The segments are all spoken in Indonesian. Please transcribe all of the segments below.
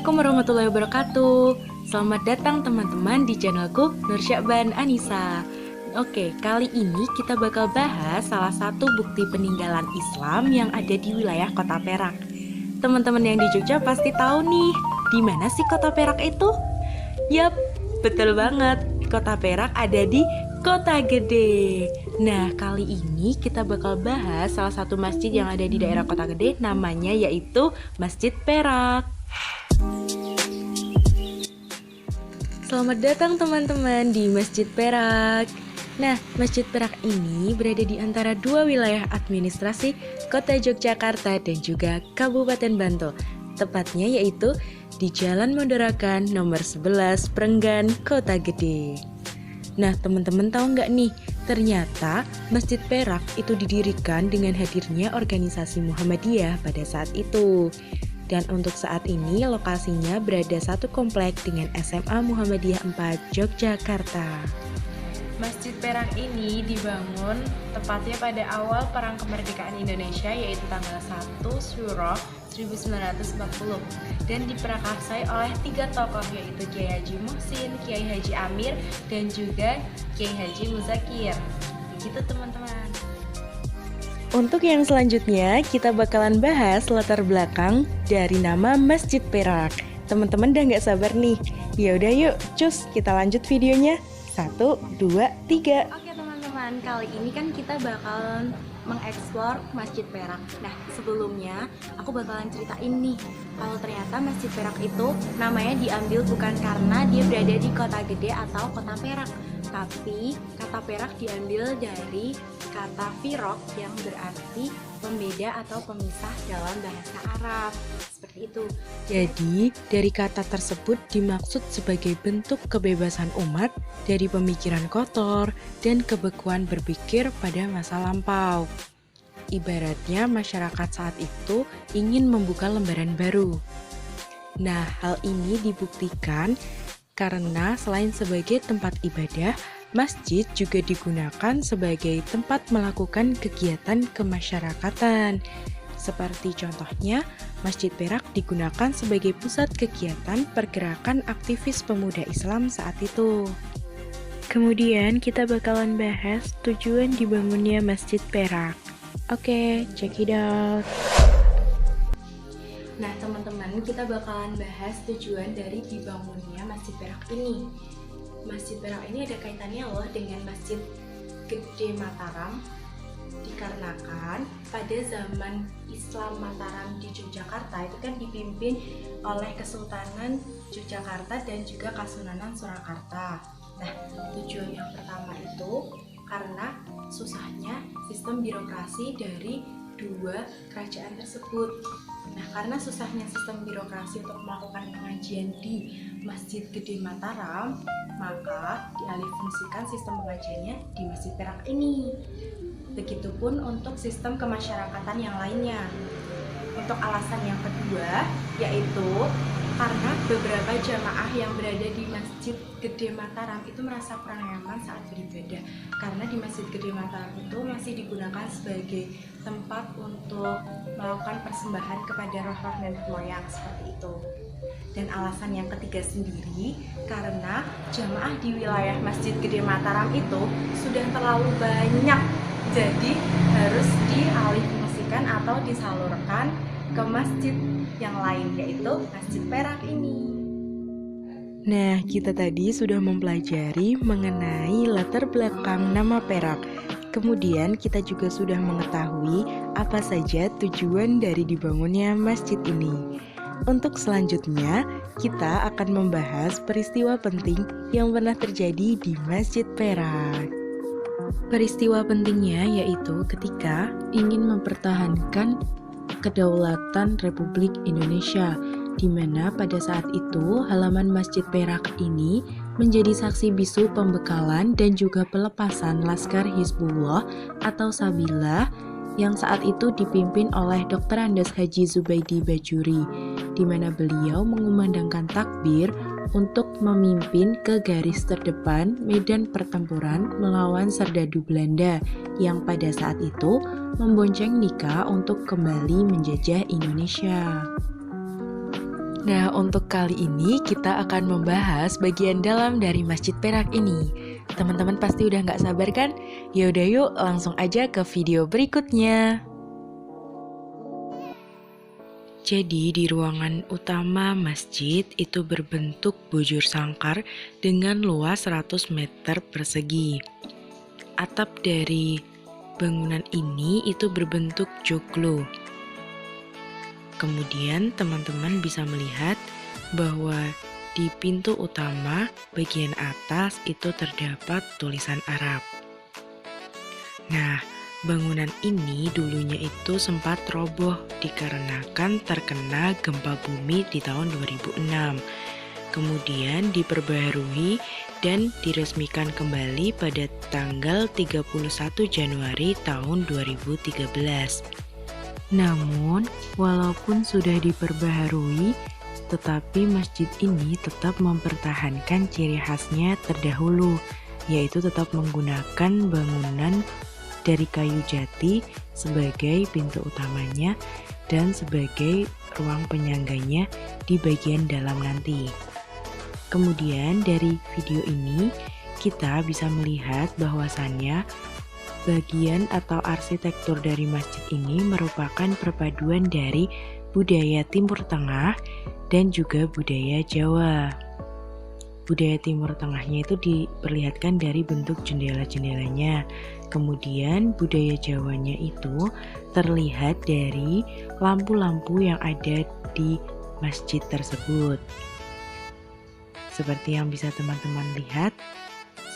Assalamualaikum warahmatullahi wabarakatuh. Selamat datang teman-teman di channelku Nur Syakban Anissa. Oke, kali ini kita bakal bahas salah satu bukti peninggalan Islam yang ada di wilayah Kota Perak. Teman-teman yang di Jogja pasti tahu nih, di mana sih Kota Perak itu? Yap, betul banget. Kota Perak ada di Kota Gede. Nah, kali ini kita bakal bahas salah satu masjid yang ada di daerah Kota Gede, namanya yaitu Masjid Perak. Selamat datang teman-teman di Masjid Perak. Nah, Masjid Perak ini berada di antara dua wilayah administrasi Kota Yogyakarta dan juga Kabupaten Bantul. Tepatnya yaitu di Jalan Mondorakan nomor 11 Prenggan, Kota Gede. Nah, teman-teman tahu nggak nih, ternyata Masjid Perak itu didirikan dengan hadirnya organisasi Muhammadiyah pada saat itu. Dan untuk saat ini lokasinya berada satu komplek dengan SMA Muhammadiyah 4 Yogyakarta. Masjid Perak ini dibangun tepatnya pada awal Perang Kemerdekaan Indonesia, yaitu tanggal 1 Syuro 1940, dan diprakarsai oleh tiga tokoh, yaitu Kiai Haji Muhsin, Kiai Haji Amir, dan juga Kiai Haji Muzakir. Begitu teman-teman. Untuk yang selanjutnya kita bakalan bahas latar belakang dari nama Masjid Perak. Teman-teman udah nggak sabar nih? Yaudah yuk, cus kita lanjut videonya. 1, 2, 3. Oke teman-teman, kali ini kan kita bakalan mengeksplor Masjid Perak. Nah, sebelumnya aku bakalan ceritain nih, kalau ternyata Masjid Perak itu namanya diambil bukan karena dia berada di Kota Gede atau Kota Perak, tapi kata Perak diambil dari kata firok yang berarti pembeda atau pemisah dalam bahasa Arab. Seperti itu. Jadi, dari kata tersebut dimaksud sebagai bentuk kebebasan umat dari pemikiran kotor dan kebekuan berpikir pada masa lampau. Ibaratnya masyarakat saat itu ingin membuka lembaran baru. Nah, hal ini dibuktikan karena selain sebagai tempat ibadah, masjid juga digunakan sebagai tempat melakukan kegiatan kemasyarakatan. Seperti contohnya, Masjid Perak digunakan sebagai pusat kegiatan pergerakan aktivis pemuda Islam saat itu. Kemudian kita bakalan bahas tujuan dibangunnya Masjid Perak. Oke, check it out. Nah teman-teman, kita bakalan bahas tujuan dari dibangunnya Masjid Perak ini. Masjid Perak ini ada kaitannya loh dengan Masjid Gede Mataram, dikarenakan pada zaman Islam Mataram di Yogyakarta itu kan dipimpin oleh Kesultanan Yogyakarta dan juga Kasunanan Surakarta. Nah, tujuan yang pertama itu karena susahnya sistem birokrasi dari dua kerajaan tersebut. Nah, karena susahnya sistem birokrasi untuk melakukan pengajian di Masjid Gede Mataram, maka dialihfungsikan sistem pengajiannya di Masjid Perak ini. Begitupun untuk sistem kemasyarakatan yang lainnya. Untuk alasan yang kedua, yaitu karena beberapa jamaah yang berada di Masjid Gede Mataram itu merasa kurang nyaman saat beribadah, karena di Masjid Gede Mataram itu masih digunakan sebagai tempat untuk melakukan persembahan kepada roh-roh nenek moyang seperti itu. Dan alasan yang ketiga sendiri, karena jamaah di wilayah Masjid Gede Mataram itu sudah terlalu banyak, jadi harus dialihfungsikan atau disalurkan ke masjid yang lain, yaitu Masjid Perak ini. Nah, kita tadi sudah mempelajari mengenai latar belakang nama Perak. Kemudian kita juga sudah mengetahui apa saja tujuan dari dibangunnya masjid ini. Untuk selanjutnya, kita akan membahas peristiwa penting yang pernah terjadi di Masjid Perak. Peristiwa pentingnya yaitu ketika ingin mempertahankan kedaulatan Republik Indonesia, di mana pada saat itu halaman Masjid Perak ini menjadi saksi bisu pembekalan dan juga pelepasan Laskar Hizbullah atau Sabillah yang saat itu dipimpin oleh Dr. Andes Haji Zubaidi Bajuri, di mana beliau mengumandangkan takbir untuk memimpin ke garis terdepan medan pertempuran melawan serdadu Belanda yang pada saat itu membonceng Nika untuk kembali menjajah Indonesia. Nah, untuk kali ini kita akan membahas bagian dalam dari Masjid Perak ini. Teman-teman pasti udah nggak sabar kan? Yaudah yuk langsung aja ke video berikutnya. Jadi di ruangan utama masjid itu berbentuk bujur sangkar dengan luas 100 meter persegi. Atap dari bangunan ini itu berbentuk joglo. Kemudian teman-teman bisa melihat bahwa di pintu utama bagian atas itu terdapat tulisan Arab. Nah, bangunan ini dulunya itu sempat roboh dikarenakan terkena gempa bumi di tahun 2006. Kemudian diperbaharui dan diresmikan kembali pada tanggal 31 Januari tahun 2013. Namun, walaupun sudah diperbaharui, tetapi masjid ini tetap mempertahankan ciri khasnya terdahulu, yaitu tetap menggunakan bangunan dari kayu jati sebagai pintu utamanya dan sebagai ruang penyangganya di bagian dalam nanti. Kemudian dari video ini kita bisa melihat bahwasannya bagian atau arsitektur dari masjid ini merupakan perpaduan dari budaya Timur Tengah dan juga budaya Jawa. Budaya Timur Tengahnya itu diperlihatkan dari bentuk jendela-jendelanya. Kemudian budaya Jawanya itu terlihat dari lampu-lampu yang ada di masjid tersebut. Seperti yang bisa teman-teman lihat,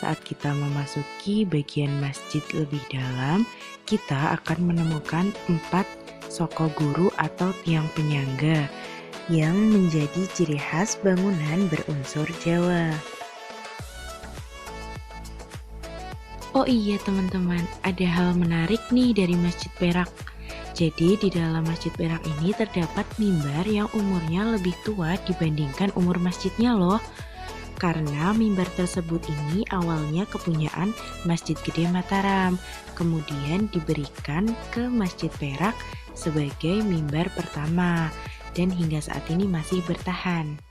saat kita memasuki bagian masjid lebih dalam, kita akan menemukan 4 soko guru atau tiang penyangga yang menjadi ciri khas bangunan berunsur Jawa. Oh iya teman-teman, ada hal menarik nih dari Masjid Perak. Jadi di dalam Masjid Perak ini terdapat mimbar yang umurnya lebih tua dibandingkan umur masjidnya loh. Karena mimbar tersebut ini awalnya kepunyaan Masjid Gede Mataram, kemudian diberikan ke Masjid Perak sebagai mimbar pertama, dan hingga saat ini masih bertahan.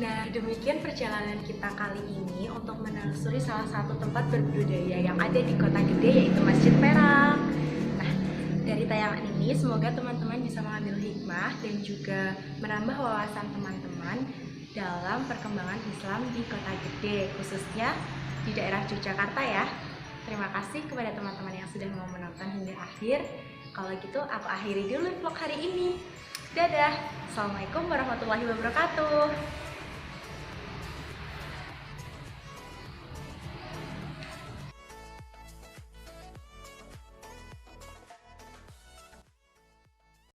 Nah, demikian perjalanan kita kali ini untuk menelusuri salah satu tempat berbudaya yang ada di Kota Gede, yaitu Masjid Perak. Nah, dari tayangan ini semoga teman-teman bisa mengambil hikmah dan juga menambah wawasan teman-teman dalam perkembangan Islam di Kota Gede, khususnya di daerah Yogyakarta ya. Terima kasih kepada teman-teman yang sudah mau menonton hingga akhir. Kalau gitu aku akhiri dulu vlog hari ini. Dadah. Assalamualaikum warahmatullahi wabarakatuh.